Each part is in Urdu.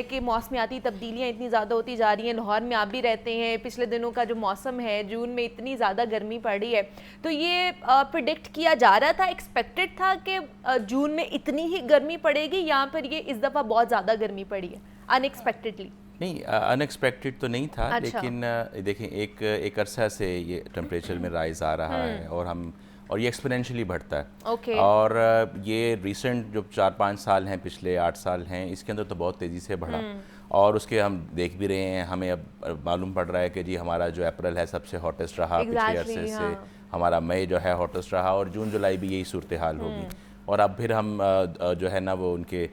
کہ موسمیاتی تبدیلیاں اتنی زیادہ ہوتی جا رہی ہیں. لاہور میں آپ بھی رہتے ہیں, پچھلے دنوں کا جو موسم ہے جون میں اتنی زیادہ گرمی پڑی ہے, تو یہ پریڈکٹ کیا جا رہا تھا, ایکسپیکٹڈ تھا کہ جون میں اتنی ہی گرمی پڑے گی, یا پھر یہ اس دفعہ بہت زیادہ گرمی پڑی ہے ان ایکسپیکٹڈلی؟ نہیں, ان ایکسپیکٹڈ تو نہیں تھا, لیکن دیکھیں ایک عرصہ سے یہ ٹمپریچر میں رائز آ رہا ہے اور یہ ایکسپونینشلی بڑھتا ہے, اور یہ ریسنٹ جو 4-5 سال ہیں, پچھلے 8 سال ہیں, اس کے اندر تو بہت تیزی سے بڑھا, اور اس کے ہم دیکھ بھی رہے ہیں. ہمیں اب معلوم پڑ رہا ہے کہ جی ہمارا جو اپریل ہے سب سے ہاٹسٹ رہا پچھلے عرصے سے, ہمارا مئی جو ہے ہاٹسٹ رہا, اور جون جولائی بھی یہی صورتحال ہوگی. اور اب پھر ہم جو ہے نا وہ ان کے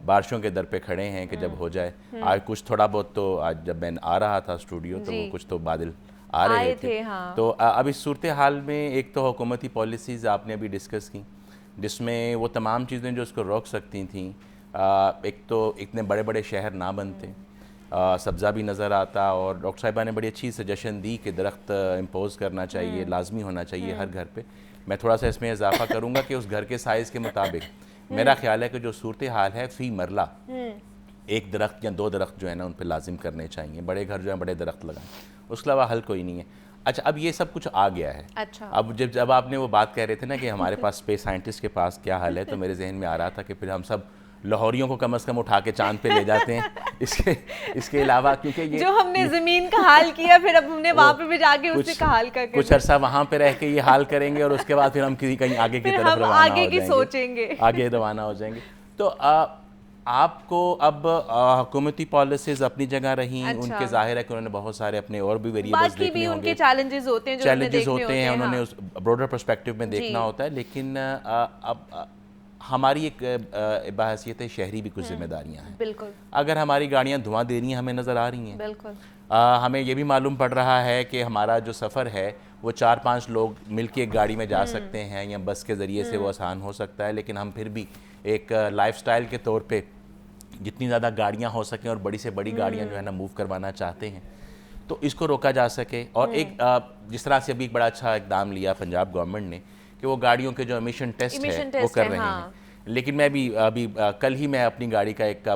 بارشوں کے در پہ کھڑے ہیں کہ جب ہو جائے. آج کچھ تھوڑا بہت تو, آج جب میں آ رہا تھا اسٹوڈیو تو وہ کچھ تو بادل آ رہے تھے. تو اب اس صورتحال میں ایک تو حکومتی پالیسیز آپ نے ابھی ڈسکس کی, جس میں وہ تمام چیزیں جو اس کو روک سکتی تھیں, ایک تو اتنے بڑے بڑے شہر نہ بنتے, سبزہ بھی نظر آتا, اور ڈاکٹر صاحبہ نے بڑی اچھی سجیشن دی کہ درخت امپوز کرنا چاہیے, لازمی ہونا چاہیے ہر گھر پہ. میں تھوڑا سا اس میں اضافہ کروں گا کہ اس گھر کے سائز کے مطابق میرا خیال ہے کہ جو صورتحال ہے فی مرلہ 1 درخت یا 2 درخت جو ہے نا ان پہ لازم کرنے چاہیے. بڑے گھر جو ہیں بڑے درخت لگائیں, اس کے علاوہ حل کوئی نہیں ہے. اچھا, اب یہ سب کچھ آ گیا ہے. اب جب آپ نے وہ بات کہہ رہے تھے نا کہ ہمارے پاس اسپیس سائنٹسٹ کے پاس کیا حل ہے, تو میرے ذہن میں آ رہا تھا کہ پھر ہم سب لاہوریوں کو کم از کم اٹھا کے چاند پہ لے جاتے ہیں. اس کے علاوہ کیونکہ یہ جو ہم نے زمین کا حال کیا, پھر اب ہم نے وہاں پہ بھی جا کے اس کا حال کر کے کچھ عرصہ وہاں پہ رہ کے یہ حال کریں گے, اور اس کے بعد پھر ہم کہیں آگے کی طرف روانہ ہو جائیں گے. تو آپ کو اب حکومتی پالیسیز اپنی جگہ رہیں, ان کے ظاہر ہے کہ انہوں نے بہت سارے اپنے اور بھی ویریبلز دیکھنے ہوں گے, چیلنجز ہوتے ہیں, انہوں نے اس بروڈر پرسپیکٹیو میں دیکھنا ہوتا ہے. لیکن اب ہماری ایک بحیثیت شہری بھی کچھ ذمہ داریاں ہیں. بالکل, اگر ہماری گاڑیاں دھواں دے رہی ہیں ہمیں نظر آ رہی ہیں, بالکل, ہمیں یہ بھی معلوم پڑ رہا ہے کہ ہمارا جو سفر ہے وہ 4-5 لوگ مل کے ایک گاڑی میں جا سکتے ہیں, یا بس کے ذریعے سے وہ آسان ہو سکتا ہے. لیکن ہم پھر بھی ایک لائف سٹائل کے طور پہ جتنی زیادہ گاڑیاں ہو سکیں, اور بڑی سے بڑی گاڑیاں جو ہے نا موو کروانا چاہتے ہیں, تو اس کو روکا جا سکے. اور ایک جس طرح سے ابھی ایک بڑا اچھا اقدام لیا پنجاب گورنمنٹ نے کہ وہ گاڑیوں کے جو ایمیشن ٹیسٹ ہے وہ کر رہے ہیں. لیکن میں ابھی کل ہی میں اپنی گاڑی کا ایک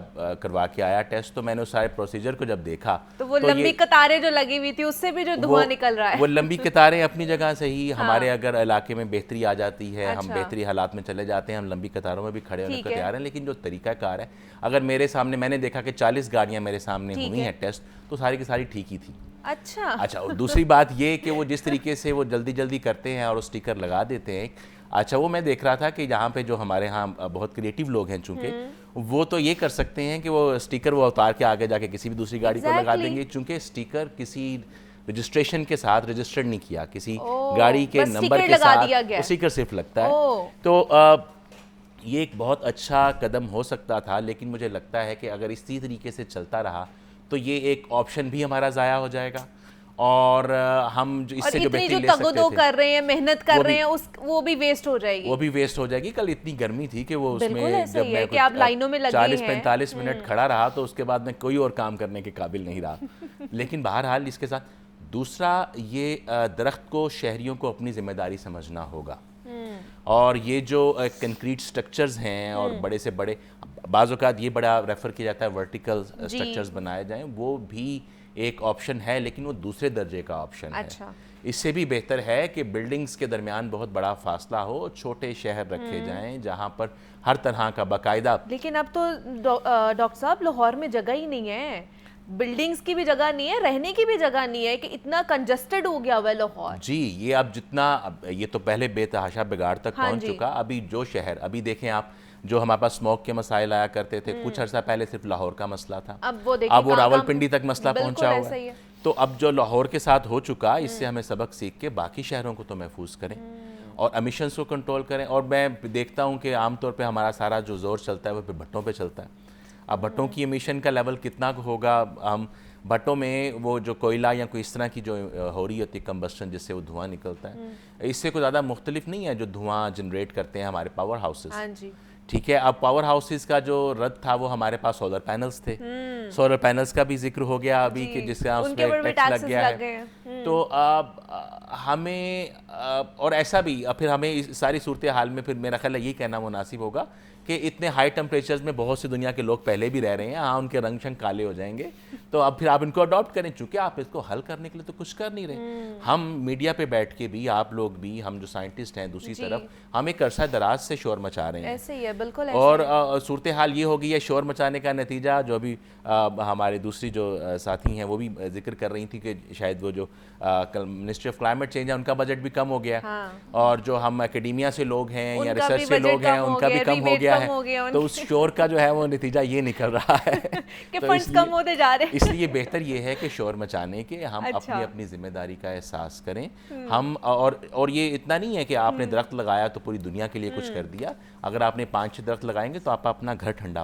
کروا کے آیا ٹیسٹ, تو میں نے اس سارے پروسیجر کو جب دیکھا تو وہ لمبی قطاریں جو لگی ہوئی تھی اس سے بھی جو دھواں نکل رہا ہے, وہ لمبی قطاریں اپنی جگہ سے ہی, ہمارے اگر علاقے میں بہتری آ جاتی ہے, ہم بہتری حالات میں چلے جاتے ہیں, ہم لمبی قطاروں میں بھی کھڑے ہونے کو تیار ہیں. لیکن جو طریقہ کار ہے, اگر میرے سامنے میں نے دیکھا کہ 40 گاڑیاں میرے سامنے ہوئی ہیں ٹیسٹ, تو ساری کی ساری ٹھیک ہی تھی. اچھا, دوسری بات یہ کہ وہ جس طریقے سے وہ جلدی جلدی کرتے ہیں اور وہ سٹیکر لگا دیتے ہیں. اچھا, وہ میں دیکھ رہا تھا کہ یہاں پہ جو ہمارے ہاں بہت کریٹیو لوگ ہیں, چونکہ وہ تو یہ کر سکتے ہیں کہ وہ سٹیکر وہ اتار کے آگے جا کے کسی بھی دوسری گاڑی کو لگا دیں گے, چونکہ سٹیکر کسی رجسٹریشن کے ساتھ رجسٹرڈ نہیں کیا, کسی گاڑی کے نمبر کے ساتھ سٹیکر صرف لگتا ہے. تو یہ ایک بہت اچھا قدم ہو سکتا تھا, لیکن مجھے لگتا ہے کہ اگر اسی طریقے سے چلتا رہا تو یہ ایک آپشن بھی ہمارا ضائع ہو جائے گا, اور ہم جو اس سے جو بہتری لے سکتے تھے, کر رہے ہیں, محنت کر رہے ہیں, وہ بھی ویسٹ ہو جائے گی. وہ بھی ویسٹ ہو جائے گی. کل اتنی گرمی تھی کہ وہ اس میں جب میں 40-45 منٹ کھڑا رہا تو اس کے بعد میں کوئی اور کام کرنے کے قابل نہیں رہا. لیکن بہرحال اس کے ساتھ دوسرا یہ درخت کو شہریوں کو اپنی ذمہ داری سمجھنا ہوگا, اور یہ جو کنکریٹ سٹرکچرز ہیں اور بڑے سے بڑے, بعض اوقات یہ بڑا ریفر کیا جاتا ہے ورٹیکل سٹرکچرز بنائے جائیں, وہ بھی ایک آپشن ہے, لیکن وہ دوسرے درجے کا آپشن ہے. اس سے بھی بہتر ہے کہ بلڈنگز کے درمیان بہت بڑا فاصلہ ہو, چھوٹے شہر رکھے جائیں جہاں پر ہر طرح کا باقاعدہ. لیکن اب تو ڈاکٹر صاحب لاہور میں جگہ ہی نہیں ہے, بلڈنگز کی بھی جگہ نہیں ہے, رہنے کی بھی جگہ نہیں ہے, کہ اتنا کنجسٹڈ ہو گیا ہوا ہے لاہور. جی, یہ اب جتنا یہ تو پہلے بے تحاشا بگاڑ تک پہنچ چکا. ابھی جو شہر, ابھی دیکھیں آپ, جو ہمارے پاس اسموک کے مسائل آیا کرتے تھے, کچھ عرصہ پہلے صرف لاہور کا مسئلہ تھا, اب وہ راولپنڈی تک مسئلہ پہنچا ہوا ہے. تو اب جو لاہور کے ساتھ ہو چکا, اس سے ہمیں سبق سیکھ کے باقی شہروں کو تو محفوظ کریں اور امیشنز کو کنٹرول کریں. اور میں دیکھتا ہوں کہ عام طور پہ ہمارا سارا جو زور چلتا ہے وہ پھر بھٹوں پہ چلتا ہے. اب بھٹوں کی امیشن کا لیول کتنا ہوگا, ہم بھٹوں میں وہ جو کوئلہ یا کوئی اس طرح کی جو ہو رہی ہوتی کمبسٹن جس سے وہ دھواں نکلتا ہے, اس سے کوئی زیادہ مختلف نہیں ہے جو دھواں جنریٹ کرتے ہیں ہمارے پاور ہاؤسز. ٹھیک ہے, اب پاور ہاؤسز کا جو رد تھا وہ ہمارے پاس سولر پینلز تھے. سولر پینلز کا بھی ذکر ہو گیا ابھی کہ جس کا اس پہ ٹیکس لگ گیا ہے. تو ہمیں اور ایسا بھی پھر ہمیں اس ساری صورتحال میں پھر میرا خیال ہے یہی کہنا مناسب ہوگا کہ اتنے ہائی ٹمپریچرز میں بہت سی دنیا کے لوگ پہلے بھی رہ رہے ہیں, ہاں ان کے رنگ شنگ کالے ہو جائیں گے, تو اب پھر آپ ان کو اڈاپٹ کریں, چونکہ آپ اس کو حل کرنے کے لیے تو کچھ کر نہیں رہے. ہم میڈیا پہ بیٹھ کے بھی, آپ لوگ بھی, ہم جو سائنٹسٹ ہیں دوسری طرف, ہم ایک عرصہ دراز سے شور مچا رہے ہیں. ایسے ہی ہے, بالکل. اور صورتحال یہ ہو گئی ہے, شور مچانے کا نتیجہ جو بھی ہمارے دوسری جو ساتھی ہیں وہ بھی ذکر کر رہی تھی کہ شاید وہ جو منسٹری آف کلائمیٹ چینج ہے ان کا بجٹ بھی کم ہو گیا ہے, اور جو ہم اکیڈیمیا سے لوگ ہیں یا ریسرچ سے لوگ ہیں ان کا بھی کم ہو گیا ہے. تو اس شور کا جو ہے وہ نتیجہ یہ نکل رہا ہے کہ فنڈز کم ہوتے جا رہے ہیں. اس لیے بہتر یہ ہے کہ شور مچانے کے ہم اپنی ذمہ داری کا احساس کریں. ہم اور یہ اتنا نہیں ہے کہ آپ نے درخت لگایا تو پوری دنیا کے لیے کچھ کر دیا. اگر آپ نے 5-6 درخت لگائیں گے تو آپ اپنا گھر ٹھنڈا